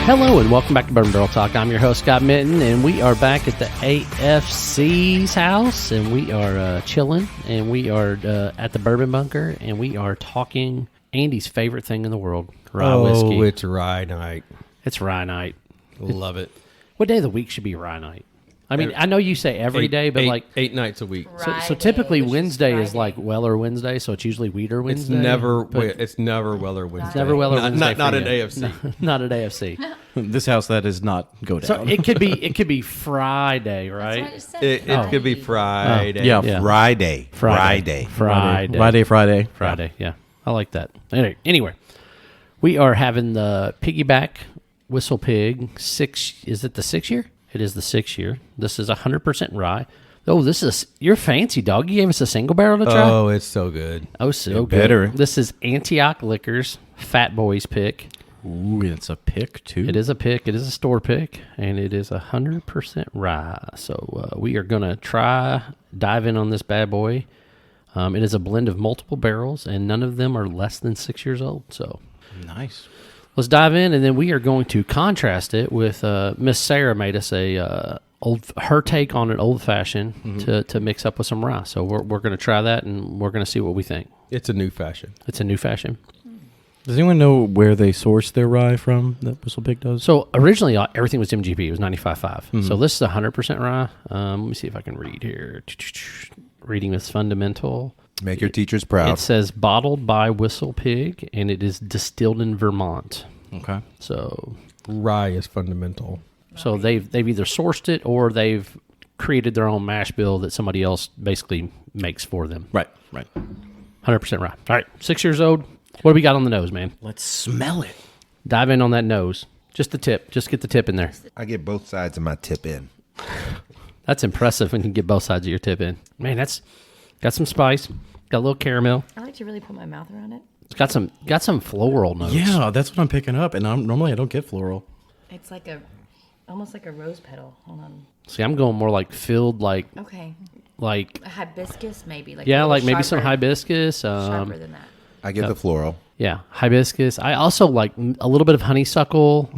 Hello and welcome back to Bourbon Barrel Talk. I'm your host, Scott Minton, and we are back at the AFC's house, and we are chilling, and we are at the Bourbon Bunker, and we are talking Andy's favorite thing in the world, rye whiskey. Oh, it's rye night. It's rye night. Love it. What day of the week should be rye night? I mean, I know you say every day, but like 8 nights a week. So typically Wednesday is like Weller Wednesday, so it's usually Weeder Wednesday. It's never Weller Wednesday. It's never Weller Wednesday. Not for at you. AFC. Not at AFC. This house that does not go down. So it could be Friday, right? That's what I just said. It could be Friday. Yeah. Friday. Friday. Friday. Yeah, I like that. Anyway, we are having the Piggyback WhistlePig 6. Is it the 6 year? It is the 6 year. This is 100% rye. Oh, you're fancy, dog. You gave us a single barrel to try? Oh, it's so good. Oh, so good. better. This is Antioch Liquors Fat Boys pick. Ooh, it's a pick, too. It is a pick. It is a store pick, and it is 100% rye. So we are going to dive in on this bad boy. It is a blend of multiple barrels, and none of them are less than 6 years old. So Nice. let's dive in, and then we are going to contrast it with Miss Sarah made us her take on an old fashioned to mix up with some rye. So we're going to try that, and we're going to see what we think. It's a new fashion. It's a new fashion. Does anyone know where they source their rye from that WhistlePig does? So originally everything was MGP. It was 95.5. So this is 100% rye. Let me see if I can read here. Reading is fundamental. Make your teachers proud. It says bottled by WhistlePig, and it is distilled in Vermont. Okay. So Rye is fundamental. they've either sourced it or they've created their own mash bill that somebody else basically makes for them. Right. 100% rye. All right, 6 years old. What do we got on the nose, man? Let's smell it. Dive in on that nose. Just the tip. Just get the tip in there. I get both sides of my tip in. That's impressive when you can get both sides of your tip in. Man, that's got some spice. Got a little caramel. I like to really put my mouth around it. It's got some floral notes. Yeah, that's what I'm picking up, and normally I don't get floral. It's like almost like a rose petal. Hold on. See, I'm going more like filled, like Okay. like A hibiscus, maybe. Like yeah, a like little maybe some sharper- hibiscus. Sharper than that. I get the floral. Yeah, hibiscus. I also like a little bit of honeysuckle,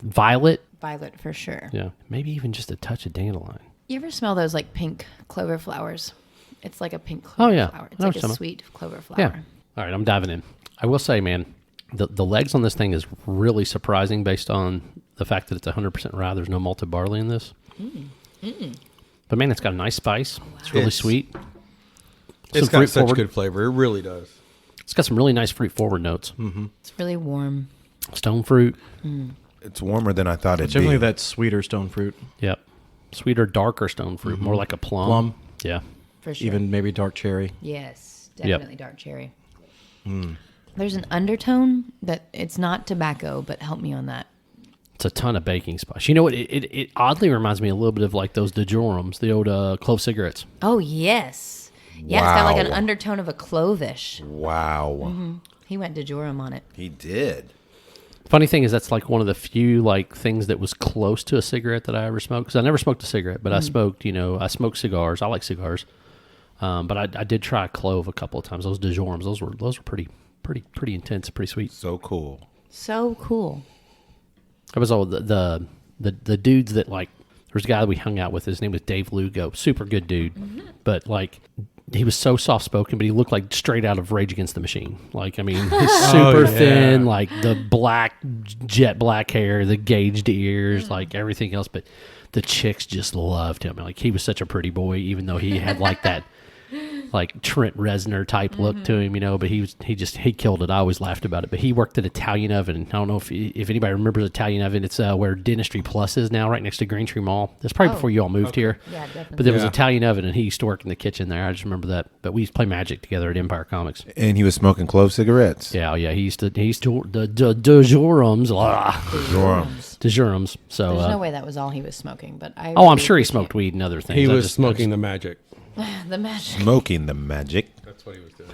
violet. Violet for sure. Yeah, maybe even just a touch of dandelion. You ever smell those like pink clover flowers? It's like a pink clover yeah. flower. It's I know like what a you're sweet clover flower. Yeah. All right, I'm diving in. I will say, man, the legs on this thing is really surprising based on the fact that it's 100% rye. There's no malted barley in this. But man, it's got a nice spice. It's really sweet. It's Some got such fruit-forward- good flavor. It really does. It's got some really nice fruit forward notes. It's really warm. Stone fruit. It's warmer than I thought it'd Generally, be. that sweeter stone fruit. Yep. Sweeter, darker stone fruit. More like a plum. Plum. Yeah. For sure. Even maybe dark cherry. Yes, Yep. definitely dark cherry. There's an undertone that it's not tobacco, but help me on that. It's a ton of baking spice. You know what? It oddly reminds me a little bit of like those DeJorums, the old clove cigarettes. Oh, yes. Yeah, it's got like an Wow. undertone of a clovish. Wow. He went to Joram on it. He did. Funny thing is, that's like one of the few like things that was close to a cigarette that I ever smoked. Because I never smoked a cigarette, but I smoked. I smoked cigars. I like cigars, but I did try clove a couple of times. Those DeJorums, those were pretty intense, pretty sweet. So cool. So cool. It was all the dudes that like. There's a guy that we hung out with. His name was Dave Lugo. Super good dude, but like. He was so soft spoken, but he looked like straight out of Rage Against the Machine. Like, I mean, he's super thin, like the jet black hair, the gauged ears, like everything else. But the chicks just loved him. Like, he was such a pretty boy, even though he had like that, like Trent Reznor type look to him, But he killed it. I always laughed about it. But he worked at Italian Oven. I don't know if anybody remembers Italian Oven. It's where Dentistry Plus is now, right next to Green Tree Mall. That's probably before you all moved here. Yeah, definitely. But there was Italian Oven, and he used to work in the kitchen there. I just remember that. But we used to play Magic together at Empire Comics. And he was smoking clove cigarettes. Yeah. He used to the DeJorums. DeJorums. So. There's no way that was all he was smoking, but I. I'm sure he smoked weed and other things. He I was just- smoking the magic. The magic. Smoking the magic. That's what he was doing.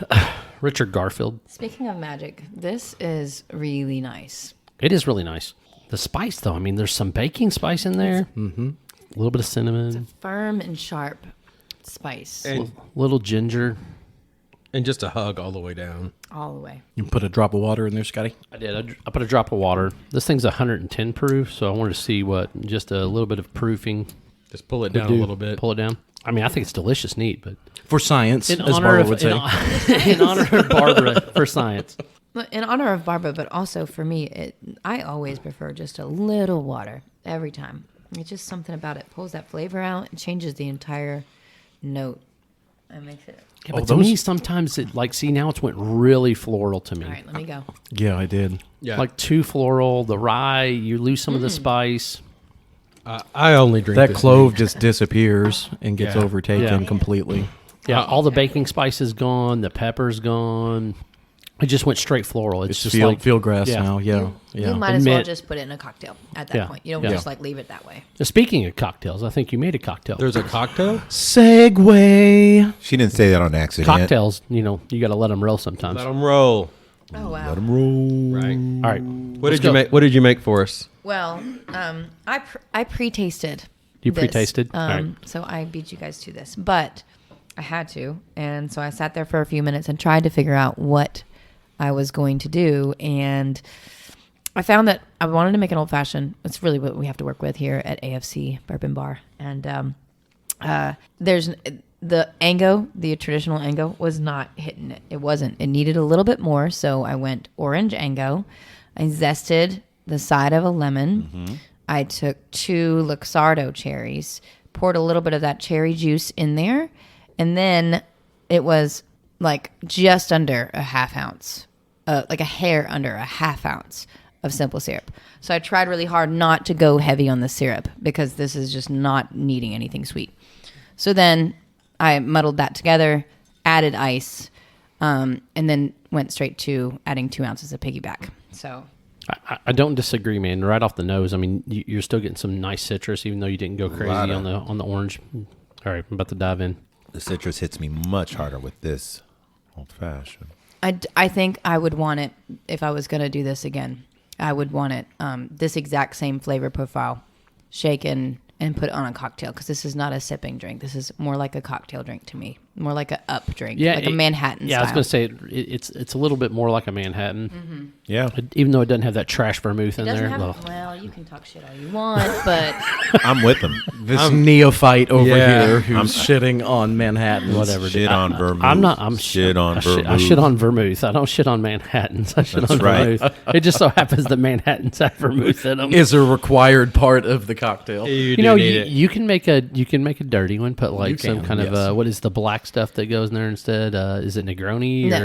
Richard Garfield. Speaking of magic, this is really nice. It is really nice. The spice, though, I mean, there's some baking spice in there. Mm-hmm. A little bit of cinnamon. Firm and sharp spice. And Little ginger. And just a hug all the way down. All the way. You put a drop of water in there, Scotty? I did. I put a drop of water. This thing's 110 proof, so I wanted to see what just a little bit of proofing. Just pull it would down do. a little bit. Pull it down. I mean, I think it's delicious neat, but For science, in as honor Barbara of would say. in honor of Barbara for science. In honor of Barbara, but also for me, I always prefer just a little water every time. It's just something about it. Pulls that flavor out and changes the entire note. It makes it. Yeah, but to me, sometimes it see now it's went really floral to me. All right, let me go. Yeah, I did. Yeah. Like too floral. The rye, you lose some of the spice. I only drink That this clove neat. just disappears and gets Yeah. overtaken Yeah. completely. Yeah, all the baking spice is gone. The pepper's gone. It just went straight floral. It's just like field grass yeah. now. Yeah, You yeah. might as well Admit- just put it in a cocktail at that Yeah. point. You don't Yeah. just leave it that way. Speaking of cocktails, I think you made a cocktail. There's a cocktail? Segue. She didn't say that on accident. Cocktails, you got to let them roll sometimes. Let them roll. Oh wow. Let them roll. Right. All right. What Let's did you go. make? What did you make for us? Well, I pre-tasted. You this. pre-tasted? All right. So I beat you guys to this, but I had to, and so I sat there for a few minutes and tried to figure out what I was going to do, and I found that I wanted to make an old fashioned. It's really what we have to work with here at AFC Bourbon Bar, and there's the Ango, the traditional Ango, was not hitting it. It wasn't. It needed a little bit more, so I went orange Ango. I zested the side of a lemon. I took 2 Luxardo cherries, poured a little bit of that cherry juice in there, and then it was like just under a half ounce, like a hair under a half ounce of simple syrup. So I tried really hard not to go heavy on the syrup because this is just not needing anything sweet. So then I muddled that together, added ice, and then went straight to adding 2 ounces of piggyback. So I don't disagree, man. Right off the nose, I mean, you're still getting some nice citrus, even though you didn't go crazy on the orange. All right, I'm about to dive in. The citrus hits me much harder with this old fashioned. I think I would want it, if I was going to do this again, I would want it this exact same flavor profile, shaken and put on a cocktail, because this is not a sipping drink. This is more like a cocktail drink to me, more like a up drink, like a Manhattan Yeah, style. I was going to say it's a little bit more like a Manhattan. Yeah. Even though it doesn't have that trash vermouth in It doesn't there. have, well, you can talk shit all you want, but I'm with them. This neophyte over Yeah. here who's shitting on Manhattan. Whatever. Shit on vermouth. I'm not. I'm shit on vermouth. I shit on vermouth. I don't shit on Manhattans. I shit That's on right. vermouth. It just so happens that Manhattans have vermouth in them. Is a required part of the cocktail. You You can make a dirty one. Put like You some can, kind yes. of what is the black stuff that goes in there instead? Is it Negroni no,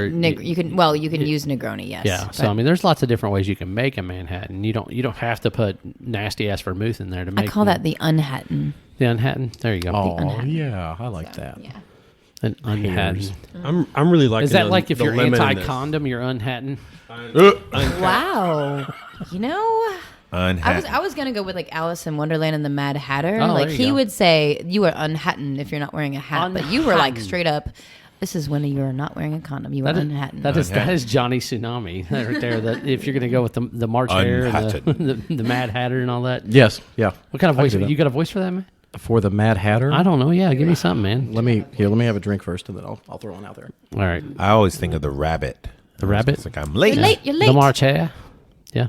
or you can use Negroni, yes. Yeah. So I mean, there's lots of different ways you can make a Manhattan. You don't have to put nasty ass vermouth in there to make. I call that the Unhattan. the Unhattan. There you go. Oh, yeah. I like that. Yeah. An Unhattan. I'm really liking. Is that the- like if the you're lemon in this. anti-condom, you're Unhattan? Wow. You know, Unhappy. I was gonna go with like Alice in Wonderland and the Mad Hatter. Oh, like there you he go. would say you are unhattan if you're not wearing a hat, but you were like Unhattan. straight up. This is when you are not wearing a condom. You are unhattan. That is Johnny Tsunami right there. That if you're going to go with the March Hare and the Mad Hatter and all that. Yes. Yeah. What kind of voice? do that. You got a voice for that, man? For the Mad Hatter. I don't know. Yeah, give me something, man. Let me have a drink first, and then I'll throw one out there. All right. I always think of the rabbit. The rabbit? It's like I'm late. You're late. You're late The March Hare. Yeah.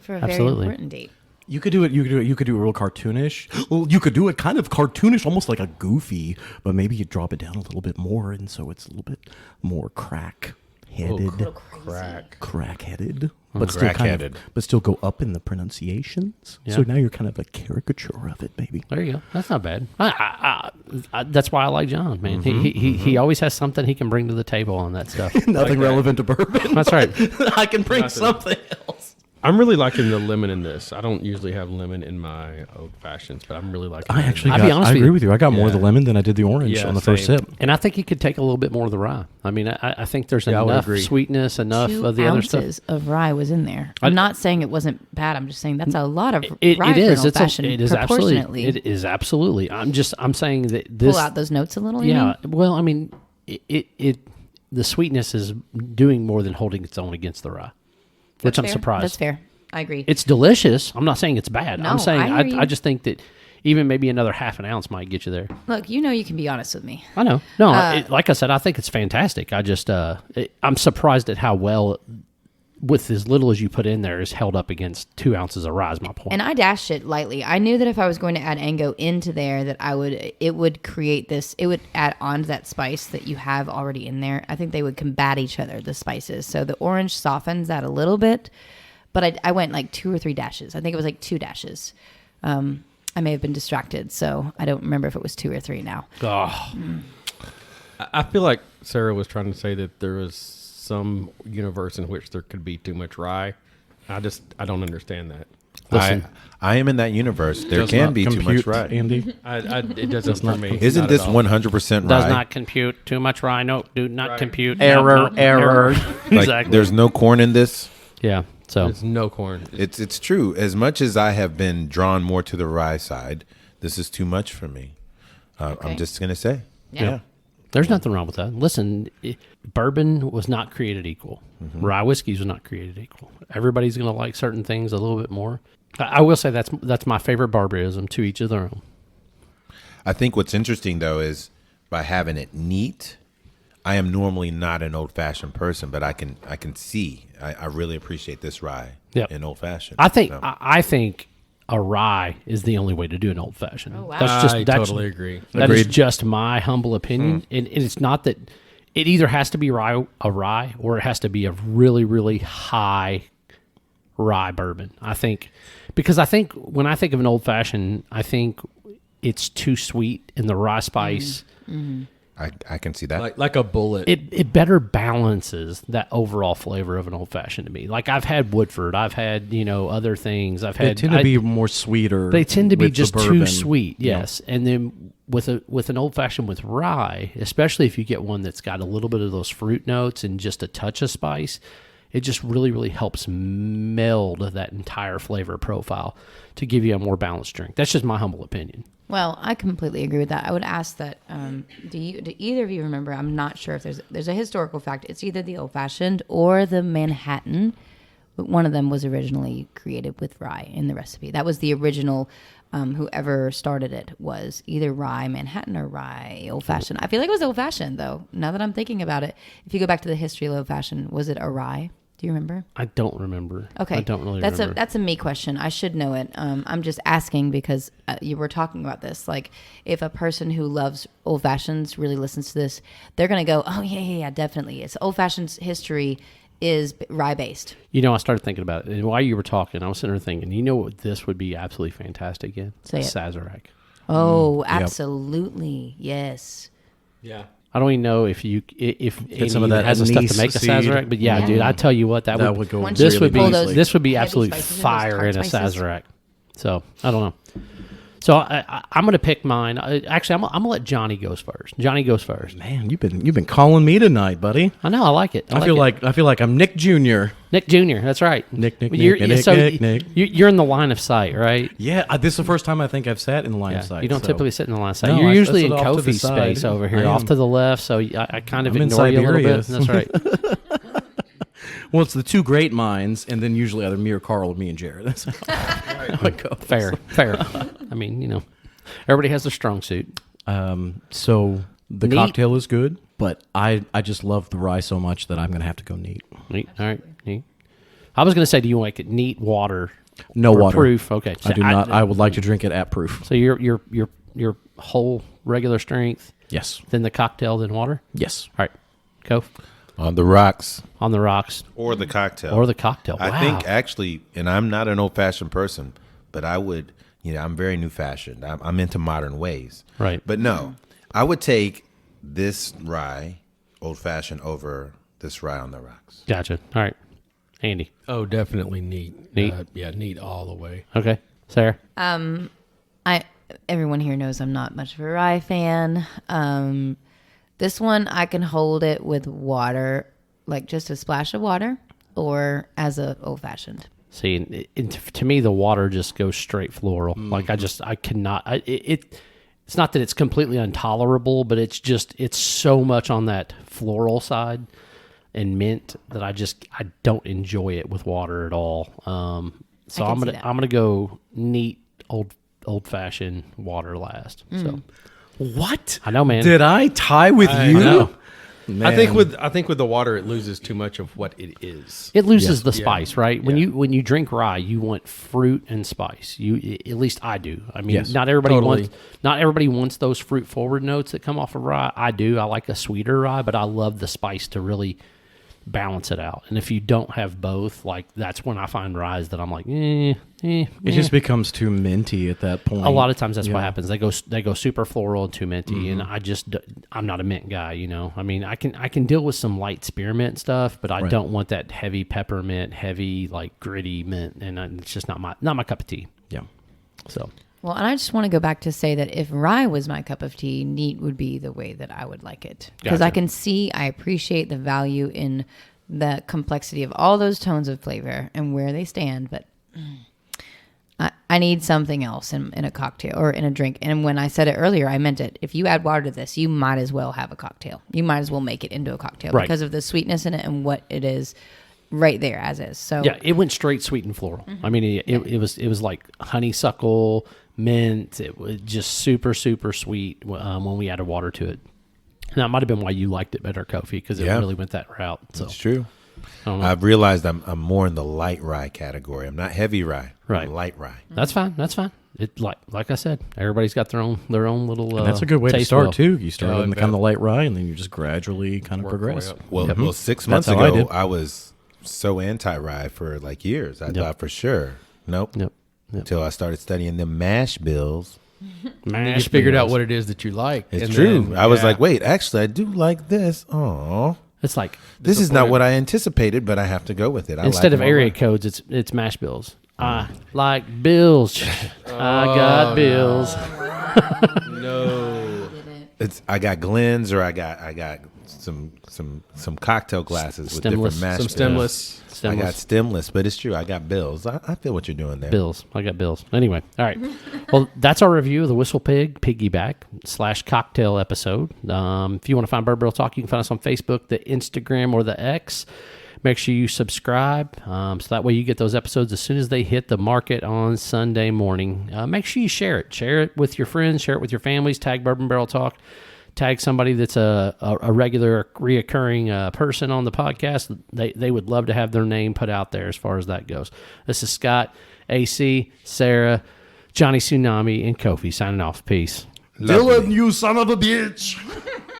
for a absolutely. very important date. You could do it. You could do it real cartoonish. Well, you could do it kind of cartoonish, almost like a Goofy, but maybe you drop it down a little bit more, and so it's a little bit more crack-headed, crack-headed, but still kind Crack-headed. of, but still go up in the pronunciations. Yeah. So now you're kind of a caricature of it, baby. There you go. That's not bad. That's why I like John, man. He always has something he can bring to the table on that stuff. Nothing relevant to bourbon. That's right. I can bring something else. I'm really liking the lemon in this. I don't usually have lemon in my old fashions, but I'm really liking. I actually, I'll be got, honest I with agree you. with you. I got more of the Yeah. lemon than I did the orange Yeah, on the first same. sip. And I think he could take a little bit more of the rye. I mean, I think there's Yeah, I would enough agree. sweetness, enough 2 of the other stuff. ounces of rye was in there. I'm not saying it wasn't bad. I'm just saying that's a lot of It rye is. for an It's old-fashioned, it is proportionately. absolutely. It is absolutely. I'm saying that this. Pull out those notes a little. You Yeah. mean? Well, I mean, the sweetness is doing more than holding its own against the rye, which I'm Fair. surprised. That's fair. I agree. It's delicious. I'm not saying it's bad. No, I'm saying I hear you. I just think that even maybe another half an ounce might get you there. Look, you can be honest with me. I know. No, like I said, I think it's fantastic. I just, I'm surprised at how well, with as little as you put in there, is held up against 2 ounces of rye. Is my point. And I dashed it lightly. I knew that if I was going to add Ango into there, that it would create this. It would add on to that spice that you have already in there. I think they would combat each other, the spices. So the orange softens that a little bit, but I went like 2 or 3 dashes. I think it was like 2 dashes. I may have been distracted, so I don't remember if it was 2 or 3 now. Oh. I feel like Sarah was trying to say that there was some universe in which there could be too much rye. I don't understand that. Listen. I am in that universe. There Does can not be too much compute, rye. Andy. It doesn't for me. Isn't Not this at all. 100% rye? Does not compute. Too much rye. No, do not compute. Error, No, error. Like, Exactly. there's no corn in this. Yeah. So There's no corn. It's true. As much as I have been drawn more to the rye side, this is too much for me. Okay. I'm just gonna say. Yeah. there's nothing wrong with that. Listen, bourbon was not created equal. Rye whiskeys was not created equal. Everybody's going to like certain things a little bit more. I will say that's my favorite barbarism. To each of their own. I think what's interesting though is by having it neat. I am normally not an old fashioned person, but I can see. I really appreciate this rye in old fashioned. I think a rye is the only way to do an old fashioned. Oh, wow. I totally agree. That is just my humble opinion, and it's not that it either has to be a rye or it has to be a really, really high rye bourbon. I think when I think of an old fashioned, I think it's too sweet in the rye spice. Mm-hmm. I can see that. Like a bullet. It better balances that overall flavor of an old fashioned to me. Like I've had Woodford, I've had other things. They tend to be more sweeter. They tend to be with the just too bourbon. sweet, yes. And then with an old fashioned with rye, especially if you get one that's got a little bit of those fruit notes and just a touch of spice, it just really, really helps meld that entire flavor profile to give you a more balanced drink. That's just my humble opinion. Well, I completely agree with that. I would ask that, do either of you remember, I'm not sure if there's a historical fact, it's either the old-fashioned or the Manhattan, but one of them was originally created with rye in the recipe. That was the original, whoever started it was either rye Manhattan or rye old-fashioned. I feel like it was old-fashioned, though, now that I'm thinking about it. If you go back to the history of old-fashioned, was it a rye? Do you remember? I don't remember. Okay, I don't really remember. That's a me question. I should know it. I'm just asking because you were talking about this. Like, if a person who loves old fashions really listens to this, they're gonna go, "Oh yeah, definitely." It's old fashions history is rye based. I started thinking about it, and while you were talking, I was sitting there thinking, what this would be absolutely fantastic in? Say it. Sazerac. Oh, absolutely, yes. Yeah. I don't even know if Amy some of that has the stuff to anise make a seed. Sazerac, but yeah, dude, I tell you what, that would go. Once this you would be pull those this would be heavy absolute spices and those fire tart in a spices. Sazerac. So I don't know. So I'm going to pick mine. Actually, I'm going to let Johnny goes first. Johnny goes first. Man, you've been calling me tonight, buddy. I know. I like it. I feel like I'm Nick Jr. Nick Jr. That's right. Nick. You're in the line of sight, right? Yeah, this is the first time I think I've sat in the line of sight. You don't so. typically sit in the line of sight. No, You're I usually sit in off to the Kofi's side. space over I here, off am. to the left. So I kind of I'm in ignore you a little Siberia. bit. That's right. Well, it's the two great minds, and then usually either me or Carl or me and Jared. That's how it goes. Fair. I mean, everybody has their strong suit. So the Neat. cocktail is good, but I just love the rye so much that I'm going to have to go neat. Neat. All right. Neat. I was going to say, do you like it neat water? No or water. Proof. Okay. I do not. I would like to drink it at proof. So your whole regular strength, Yes. then the cocktail, then water. Yes. All right. Go On the rocks on the rocks or the cocktail. or the cocktail. Wow. I think actually, and I'm not an old fashioned person, but I would, I'm very new fashioned. I'm into modern ways. Right. But no, I would take this rye old fashioned over this rye on the rocks. Gotcha. All right. Andy. Oh, definitely neat. Neat? Yeah, neat all the way. Okay. Sarah. Everyone here knows I'm not much of a rye fan. This one I can hold it with water, like just a splash of water, or as a old fashioned. See, to me, the water just goes straight floral. Like I cannot. It's not that it's completely intolerable, but it's so much on that floral side and mint that I don't enjoy it with water at all. So I I'm can see gonna that. I'm gonna go neat old old fashioned water last. So What? I know, man. Did I tie with you? know. Man. I think with the water, it loses too much of what it is. It loses Yes. the spice, right? When you drink rye, you want fruit and spice. At least I do. I mean, Yes. not everybody wants those fruit forward notes that come off of rye. I do. I like a sweeter rye, but I love the spice to really balance it out. And if you don't have both, like that's when I find ryes that I'm like, It just becomes too minty at that point. A lot of times that's what Yeah. happens. They go super floral and too minty, and I'm not a mint guy. You know, I mean, I can deal with some light spearmint stuff, but I Right. don't want that heavy peppermint, heavy like gritty mint, and it's just not my cup of tea. Yeah. So Well, and I just want to go back to say that if rye was my cup of tea, neat would be the way that I would like it. Because I appreciate the value in the complexity of all those tones of flavor and where they stand, but I need something else in a cocktail or in a drink. And when I said it earlier, I meant it. If you add water to this, you might as well have a cocktail. You might as well make it into a cocktail Right. because of the sweetness in it and what it is right there as is. So yeah, it went straight sweet and floral. I mean, it was like honeysuckle, mint. It was just super sweet when we added water to it. Now, it might have been why you liked it better, Kofi, because it really went that route. So It's true. I don't know. I've realized I'm more in the light rye category. I'm not heavy rye. Right. I'm light rye. That's fine. That's fine. It like I said, everybody's got their own little. And that's a good way to taste start wheel. too. You start Oh, in the I kind of bet. light rye, and then you just gradually kind of Work your way progress. up. Well, 6 That's months how I ago, did. I was so anti-rye for like years. I thought for sure. Nope. Yep. Until I started studying the mash bills. You just figured out what it is that you like. It's and true. then- I was yeah. like, wait, actually, I do like this. Oh, It's like this is not what I anticipated, but I have to go with it. I instead like of them all area right. codes, it's mash bills. I like bills. I got bills. No. I got Glens, or I got some cocktail glasses with different Stemless. mash Some bills. stemless. I got stemless, but it's true. I got bills. I feel what you're doing there. Bills. I got bills. Anyway, all right. Well, that's our review of the WhistlePig Piggyback / cocktail episode. If you want to find Bird Barrel Talk, you can find us on Facebook, the Instagram, or the X. Make sure you subscribe, so that way you get those episodes as soon as they hit the market on Sunday morning. Make sure you share it. Share it with your friends. Share it with your families. Tag Bourbon Barrel Talk. Tag somebody that's a regular, reoccurring person on the podcast. They would love to have their name put out there as far as that goes. This is Scott, AC, Sarah, Johnny Tsunami, and Kofi signing off. Peace. Dylan, you son of a bitch.